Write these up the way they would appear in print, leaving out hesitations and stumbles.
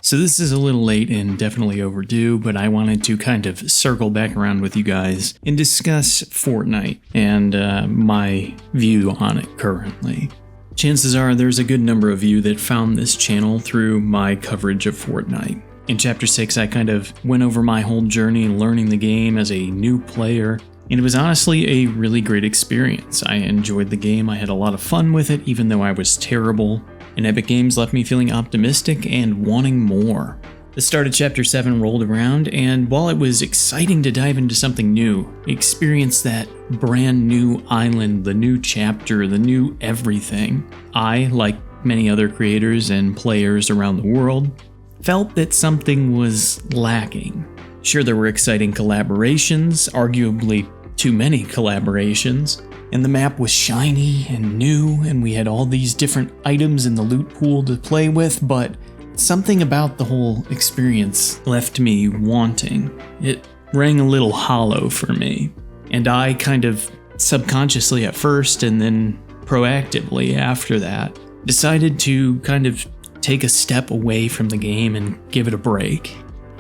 So this is a little late and definitely overdue, but I wanted to kind of circle back around with you guys and discuss Fortnite and my view on it currently. Chances are there's a good number of you that found this channel through my coverage of Fortnite. In Chapter 6, I kind of went over my whole journey learning the game as a new player, and it was honestly a really great experience. I enjoyed the game, I had a lot of fun with it, even though I was terrible, and Epic Games left me feeling optimistic and wanting more. The start of Chapter 7 rolled around, and while it was exciting to dive into something new, experience that brand new island, the new chapter, the new everything, I, like many other creators and players around the world, felt that something was lacking. Sure, there were exciting collaborations, arguably too many collaborations, and the map was shiny and new, and we had all these different items in the loot pool to play with, but something about the whole experience left me wanting. It rang a little hollow for me, and I kind of subconsciously at first and then proactively after that decided to kind of take a step away from the game and give it a break.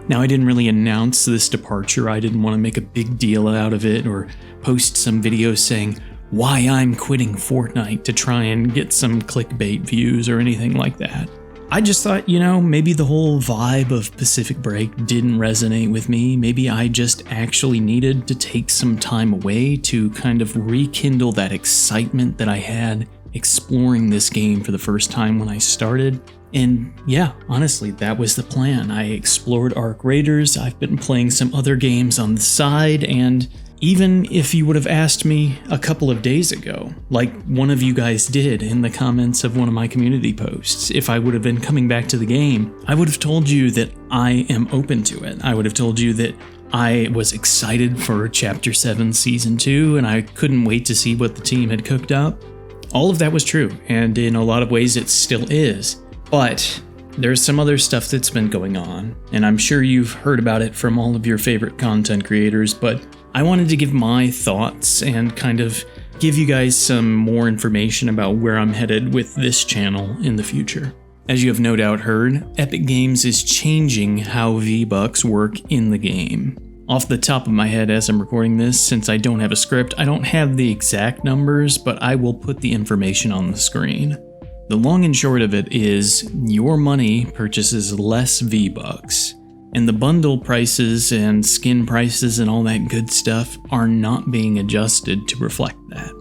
Now, I didn't really announce this departure. I didn't want to make a big deal out of it or post some videos saying why I'm quitting Fortnite to try and get some clickbait views or anything like that. I just thought, maybe the whole vibe of Pacific Break didn't resonate with me. Maybe I just actually needed to take some time away to kind of rekindle that excitement that I had exploring this game for the first time when I started. And yeah, honestly, that was the plan. I explored Arc Raiders, I've been playing some other games on the side, and even if you would have asked me a couple of days ago, like one of you guys did in the comments of one of my community posts, if I would have been coming back to the game, I would have told you that I am open to it. I would have told you that I was excited for Chapter 7 Season 2, and I couldn't wait to see what the team had cooked up. All of that was true, and in a lot of ways it still is. But there's some other stuff that's been going on, and I'm sure you've heard about it from all of your favorite content creators, but I wanted to give my thoughts and kind of give you guys some more information about where I'm headed with this channel in the future. As you have no doubt heard, Epic Games is changing how V-Bucks work in the game. Off the top of my head as I'm recording this, since I don't have a script, I don't have the exact numbers, but I will put the information on the screen. The long and short of it is, your money purchases less V-Bucks, and the bundle prices and skin prices and all that good stuff are not being adjusted to reflect that.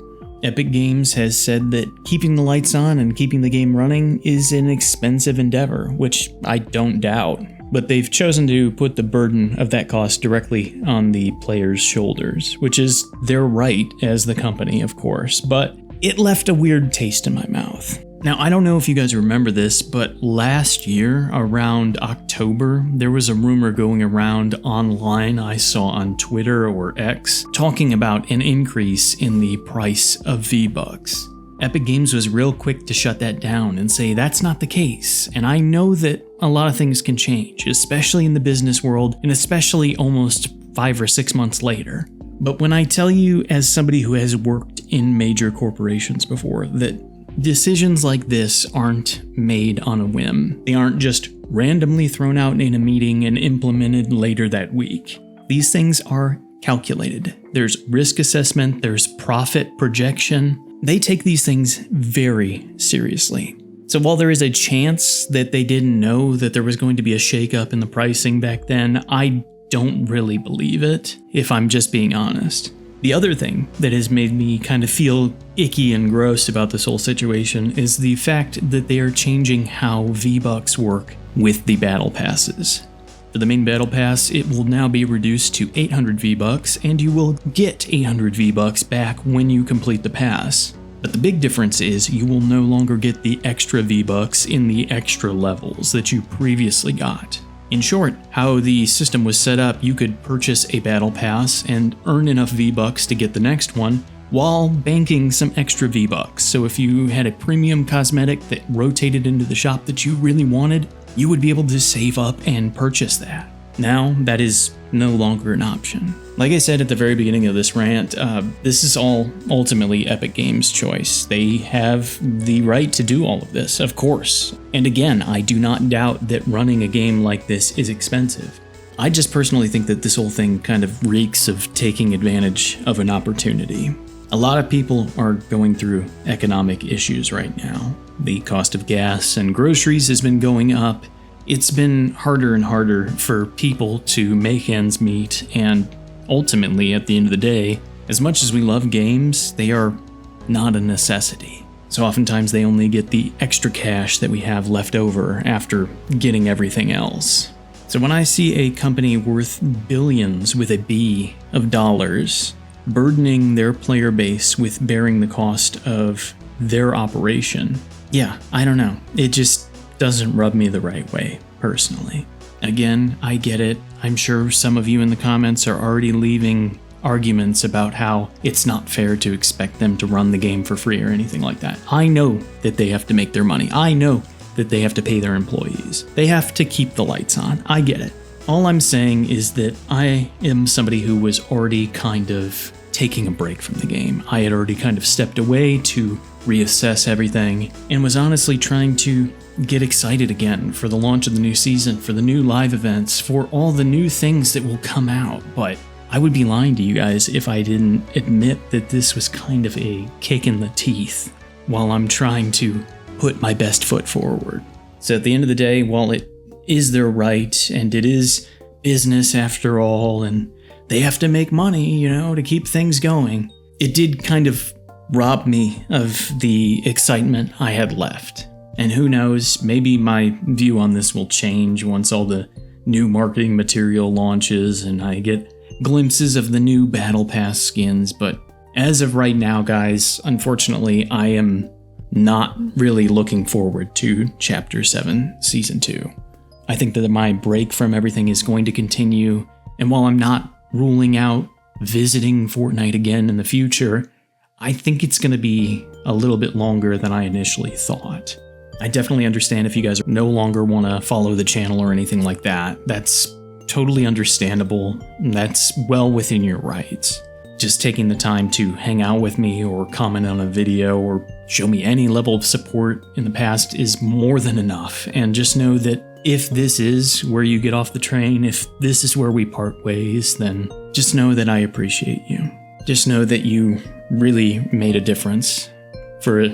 Epic Games has said that keeping the lights on and keeping the game running is an expensive endeavor, which I don't doubt, but they've chosen to put the burden of that cost directly on the players' shoulders, which is their right as the company, of course, but it left a weird taste in my mouth. Now, I don't know if you guys remember this, but last year, around October, there was a rumor going around online I saw on Twitter or X, talking about an increase in the price of V-Bucks. Epic Games was real quick to shut that down and say that's not the case, and I know that a lot of things can change, especially in the business world, and especially almost 5 or 6 months later. But when I tell you, as somebody who has worked in major corporations before, that decisions like this aren't made on a whim. They aren't just randomly thrown out in a meeting and implemented later that week. These things are calculated. There's risk assessment, there's profit projection. They take these things very seriously. So while there is a chance that they didn't know that there was going to be a shakeup in the pricing back then, I don't really believe it, if I'm just being honest. The other thing that has made me kind of feel icky and gross about this whole situation is the fact that they are changing how V-Bucks work with the battle passes. For the main battle pass, it will now be reduced to 800 V-Bucks, and you will get 800 V-Bucks back when you complete the pass. But the big difference is you will no longer get the extra V-Bucks in the extra levels that you previously got. In short, how the system was set up, you could purchase a battle pass and earn enough V-Bucks to get the next one, while banking some extra V-Bucks. So if you had a premium cosmetic that rotated into the shop that you really wanted, you would be able to save up and purchase that. Now, that is no longer an option. Like I said at the very beginning of this rant, this is all ultimately Epic Games' choice. They have the right to do all of this, of course. And again, I do not doubt that running a game like this is expensive. I just personally think that this whole thing kind of reeks of taking advantage of an opportunity. A lot of people are going through economic issues right now. The cost of gas and groceries has been going up. It's been harder and harder for people to make ends meet, and ultimately, at the end of the day, as much as we love games, they are not a necessity. So oftentimes they only get the extra cash that we have left over after getting everything else. So when I see a company worth billions with a B of dollars burdening their player base with bearing the cost of their operation, yeah, I don't know. It just doesn't rub me the right way, personally. Again, I get it. I'm sure some of you in the comments are already leaving arguments about how it's not fair to expect them to run the game for free or anything like that. I know that they have to make their money. I know that they have to pay their employees. They have to keep the lights on. I get it. All I'm saying is that I am somebody who was already kind of taking a break from the game. I had already kind of stepped away to reassess everything and was honestly trying to get excited again for the launch of the new season, for the new live events, for all the new things that will come out. But I would be lying to you guys if I didn't admit that this was kind of a kick in the teeth while I'm trying to put my best foot forward. So at the end of the day, while it is their right and it is business after all, and they have to make money, to keep things going, it did kind of rob me of the excitement I had left. And who knows, maybe my view on this will change once all the new marketing material launches and I get glimpses of the new Battle Pass skins. But as of right now, guys, unfortunately, I am not really looking forward to Chapter 7 Season 2. I think that my break from everything is going to continue, and while I'm not ruling out visiting Fortnite again in the future, I think it's going to be a little bit longer than I initially thought. I definitely understand if you guys no longer want to follow the channel or anything like that. That's totally understandable. That's well within your rights. Just taking the time to hang out with me or comment on a video or show me any level of support in the past is more than enough. And just know that if this is where you get off the train, if this is where we part ways, then just know that I appreciate you. Just know that you really made a difference for,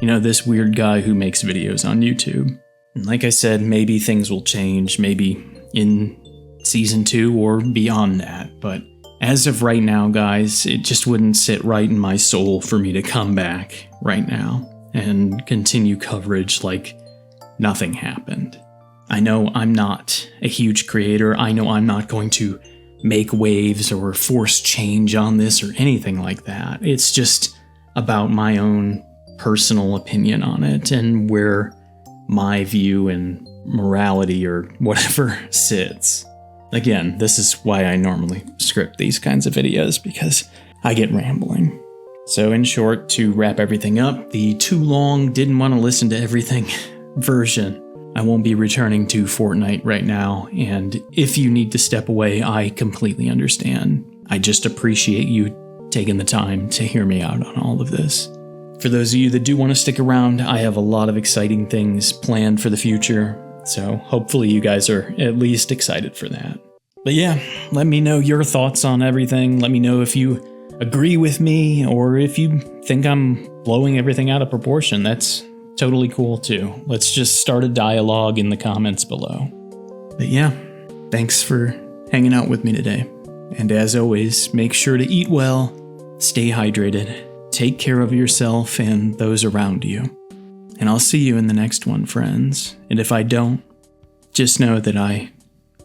this weird guy who makes videos on YouTube. And like I said, maybe things will change, maybe in Season 2 or beyond that. But as of right now, guys, it just wouldn't sit right in my soul for me to come back right now and continue coverage like nothing happened. I know I'm not a huge creator. I know I'm not going to make waves or force change on this or anything like that. It's just about my own personal opinion on it and where my view and morality or whatever sits. Again, this is why I normally script these kinds of videos, because I get rambling. So in short, to wrap everything up, the too long, didn't want to listen to everything version. I won't be returning to Fortnite right now, and if you need to step away, I completely understand. I just appreciate you taking the time to hear me out on all of this. For those of you that do want to stick around, I have a lot of exciting things planned for the future, so hopefully you guys are at least excited for that. But yeah, let me know your thoughts on everything. Let me know if you agree with me or if you think I'm blowing everything out of proportion. That's totally cool too. Let's just start a dialogue in the comments below. But yeah, thanks for hanging out with me today. And as always, make sure to eat well, stay hydrated, take care of yourself and those around you. And I'll see you in the next one, friends. And if I don't, just know that I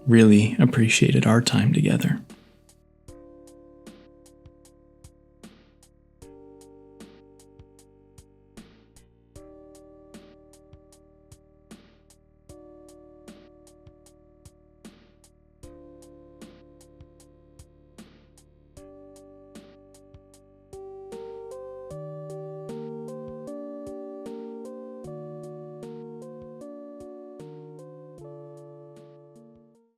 really appreciated our time together.